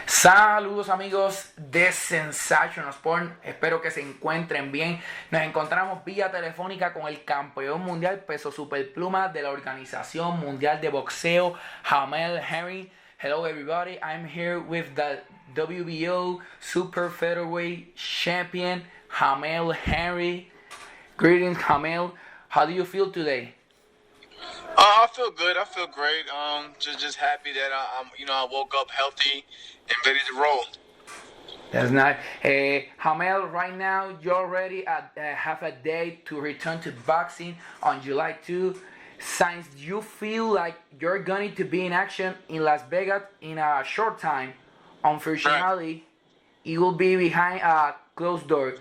Saludos amigos de Sensacionalsports, espero que se encuentren bien. Nos encontramos vía telefónica con el campeón mundial peso super pluma de la Organización Mundial de Boxeo, Jamel Herring. Hello everybody, I'm here with the WBO super featherweight champion, Jamel Herring. Greetings Jamel, how do you feel today? I feel good. I feel great. Just happy that I woke up healthy and ready to roll. That's nice. Jamel, right now you're already have a date to return to boxing on July 2. Since you feel like you're going to be in action in Las Vegas in a short time, unfortunately, it will be behind a closed door.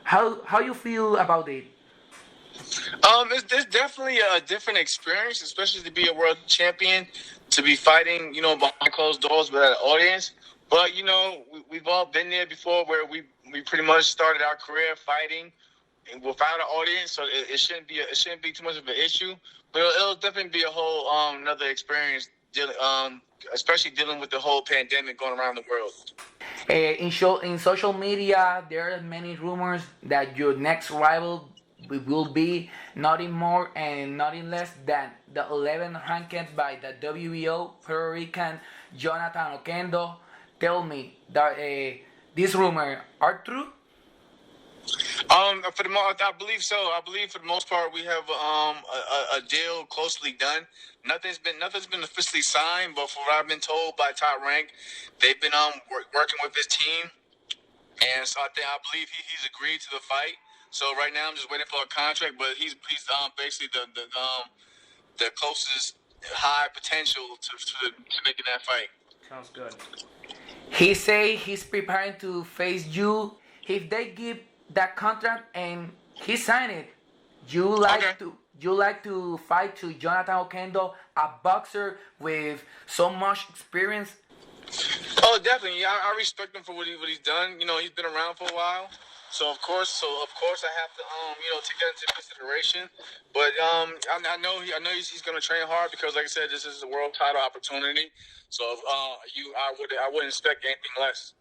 How you feel about it? It's definitely a different experience, especially to be a world champion, to be fighting, behind closed doors with an audience. But we've all been there before, where we pretty much started our career fighting and without an audience, so it shouldn't be too much of an issue. But it'll definitely be a whole another experience, especially dealing with the whole pandemic going around the world. In social media, there are many rumors that your next rival will be nothing more and nothing less than the 11th ranked by the WBO Puerto Rican Jonathan Oquendo. Tell me that these rumors are true? For the most, I believe so. I believe for the most part we have a deal closely done. Nothing's been officially signed, but from what I've been told by Top Rank, they've been working with his team, and so I believe he's agreed to the fight. So right now I'm just waiting for a contract, but he's basically the closest high potential to making that fight. Sounds good. He say he's preparing to face you if they give that contract and he sign it. You like to fight to Jonathan Oquendo, a boxer with so much experience? Oh, definitely. Yeah, I respect him for what he's done. He's been around for a while. So of course I have to take that into consideration. But I know he's going to train hard because, like I said, this is a world title opportunity. So I wouldn't expect anything less.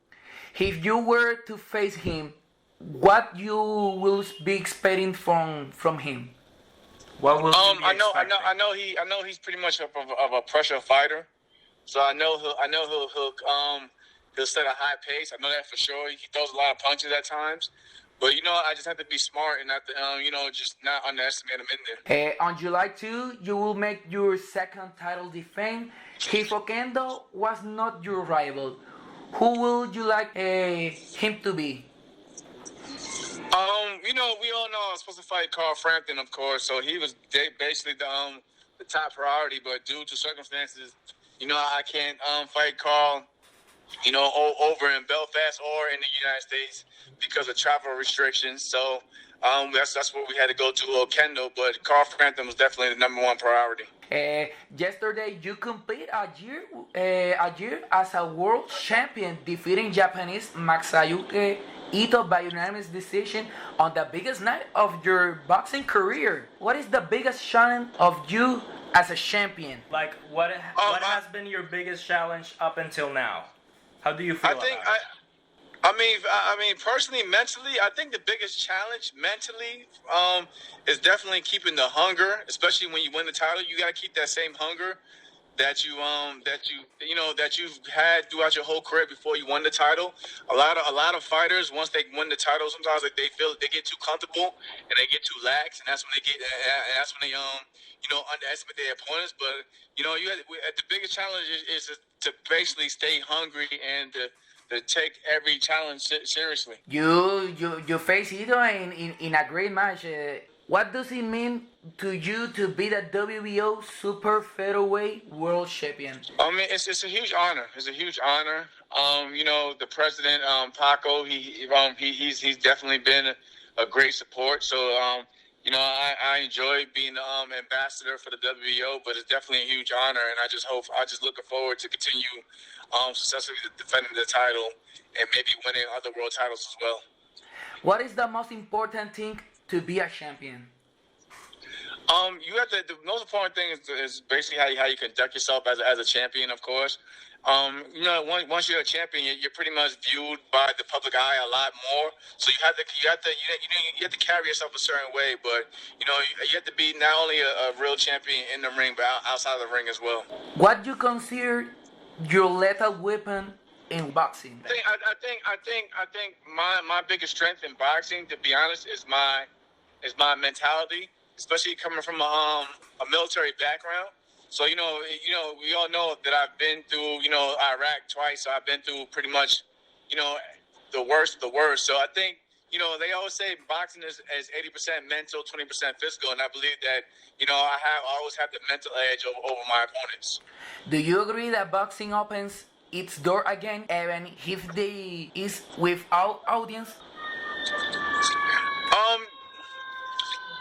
If you were to face him, what you will be expecting from him? What will you be expecting? I know he's pretty much of a pressure fighter. So I know he'll set a high pace. I know that for sure. He throws a lot of punches at times. But, I just have to be smart and not, just not underestimate him in there. On July 2, you will make your second title defense. If Oquendo was not your rival, who would you like him to be? We all know I was supposed to fight Carl Frampton, of course. So he was basically the top priority. But due to circumstances, I can't fight Carl over in Belfast or in the United States because of travel restrictions. So that's what we had to go to Kendall. But Carl Frampton was definitely the number one priority. Yesterday, you completed a year as a world champion, defeating Japanese Masayuki Ito by unanimous decision on the biggest night of your boxing career. What is the biggest challenge of you as a champion? Like, what has been your biggest challenge up until now? How do you feel about it? I mean, personally, mentally, I think the biggest challenge mentally is definitely keeping the hunger, especially when you win the title. You got to keep that same hunger that you've had throughout your whole career before you won the title. A lot of fighters, once they win the title, sometimes they feel they get too comfortable and they get too lax, and that's when they underestimate their opponents. But the biggest challenge is to basically stay hungry and to take every challenge seriously. You face Ito in a great match. What does it mean to you to be the WBO super featherweight world champion? I mean, it's a huge honor. It's a huge honor. The president, Paco, he's definitely been a great support. So I enjoy being the ambassador for the WBO, but it's definitely a huge honor, and I just looking forward to continue successfully defending the title and maybe winning other world titles as well. What is the most important thing to be a champion? You have to. The most important thing is basically how you conduct yourself as a champion, of course. Once you're a champion, you're pretty much viewed by the public eye a lot more. So you have to carry yourself a certain way. But you have to be not only a real champion in the ring, but outside of the ring as well. What do you consider your lethal weapon in boxing? I think my biggest strength in boxing, to be honest, is my mentality, especially coming from a military background. So we all know that I've been through Iraq twice. So I've been through pretty much the worst of the worst. So I think they always say boxing is 80% mental, 20% physical, and I believe that I always have the mental edge over my opponents. Do you agree that boxing opens its door again, even if they is without audience?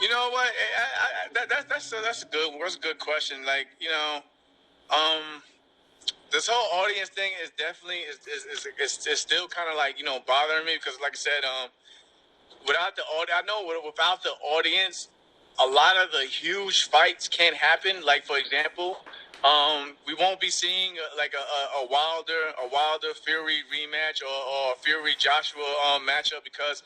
You know what? That's a good question. Like this whole audience thing is definitely is still kind of like bothering me because, like I said, without the audience, a lot of the huge fights can't happen. Like for example, we won't be seeing like a Wilder Fury rematch or Fury Joshua matchup because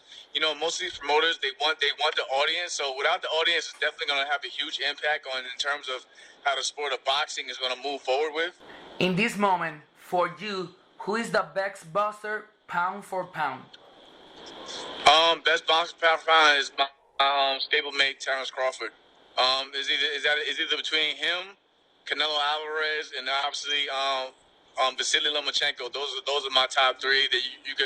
most of these promoters they want the audience. So without the audience, it's definitely going to have a huge impact in terms of how the sport of boxing is going to move forward with. In this moment, for you, who is the best boxer pound for pound? Best boxer pound for pound is my stablemate Terrence Crawford. Is either between him, Canelo Alvarez, and obviously Vasily Lomachenko. Those are my top three. That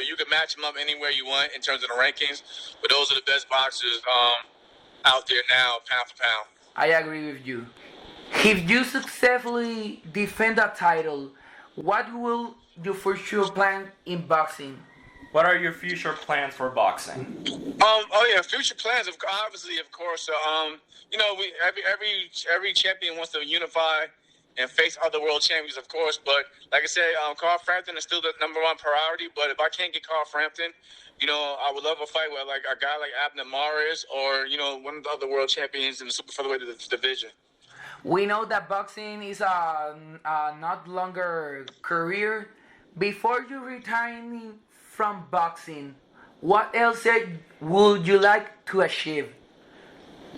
you can match them up anywhere you want in terms of the rankings, but those are the best boxers out there now, pound for pound. I agree with you. If you successfully defend a title, what will your future plan in boxing? What are your future plans for boxing? Future plans. Obviously, of course. Every champion wants to unify and face other world champions, of course. But like I said, Carl Frampton is still the number one priority. But if I can't get Carl Frampton, I would love a fight with like a guy like Abner Mares or one of the other world champions in the super featherweight division. We know that boxing is a not longer career. Before you retiring from boxing, what else would you like to achieve?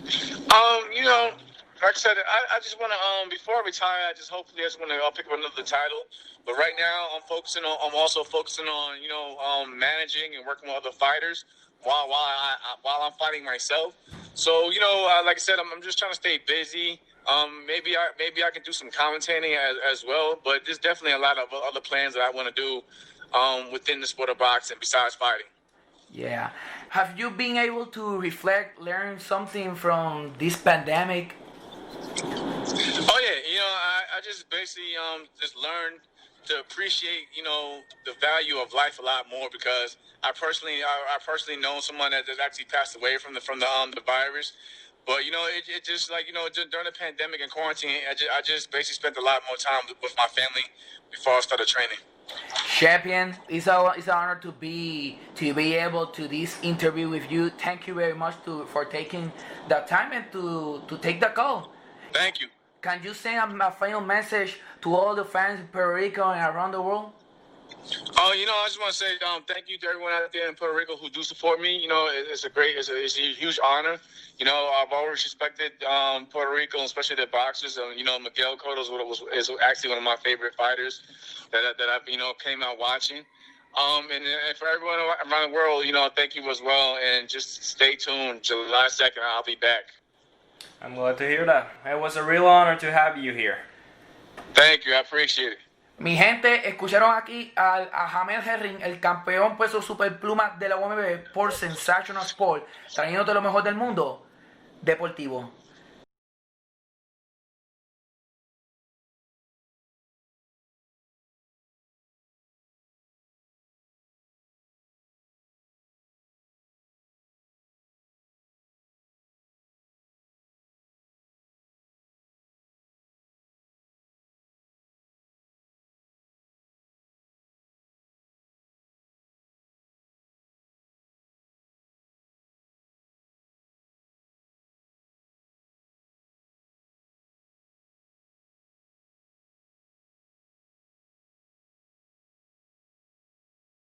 Like I said, I just want to before I retire, I just want to pick up another title. But right now, I'm also focusing on managing and working with other fighters while I'm fighting myself. So like I said, I'm just trying to stay busy. Maybe I can do some commentating as well. But there's definitely a lot of other plans that I want to do within the sport of boxing besides fighting. Yeah. Have you been able to reflect, learn something from this pandemic? Oh yeah, I just basically just learned to appreciate the value of life a lot more because I personally know someone that actually passed away from the virus. But it just like during the pandemic and quarantine, I just basically spent a lot more time with my family before I started training. Champion, it's an honor to be able to this interview with you. Thank you very much for taking the time and to take the call. Thank you. Can you send a final message to all the fans in Puerto Rico and around the world? I just want to say thank you to everyone out there in Puerto Rico who do support me. It's a huge honor. I've always respected Puerto Rico, especially the boxers. Miguel Cotto is actually one of my favorite fighters that I've came out watching. And for everyone around the world, thank you as well. And just stay tuned. July 2nd, I'll be back. I'm glad to hear that. It was a real honor to have you here. Thank you. I appreciate it. Mi gente, escucharon aquí a Jamel Herring, el campeón peso superpluma de la UMB por Sensacional Sports, trayéndote lo mejor del mundo deportivo.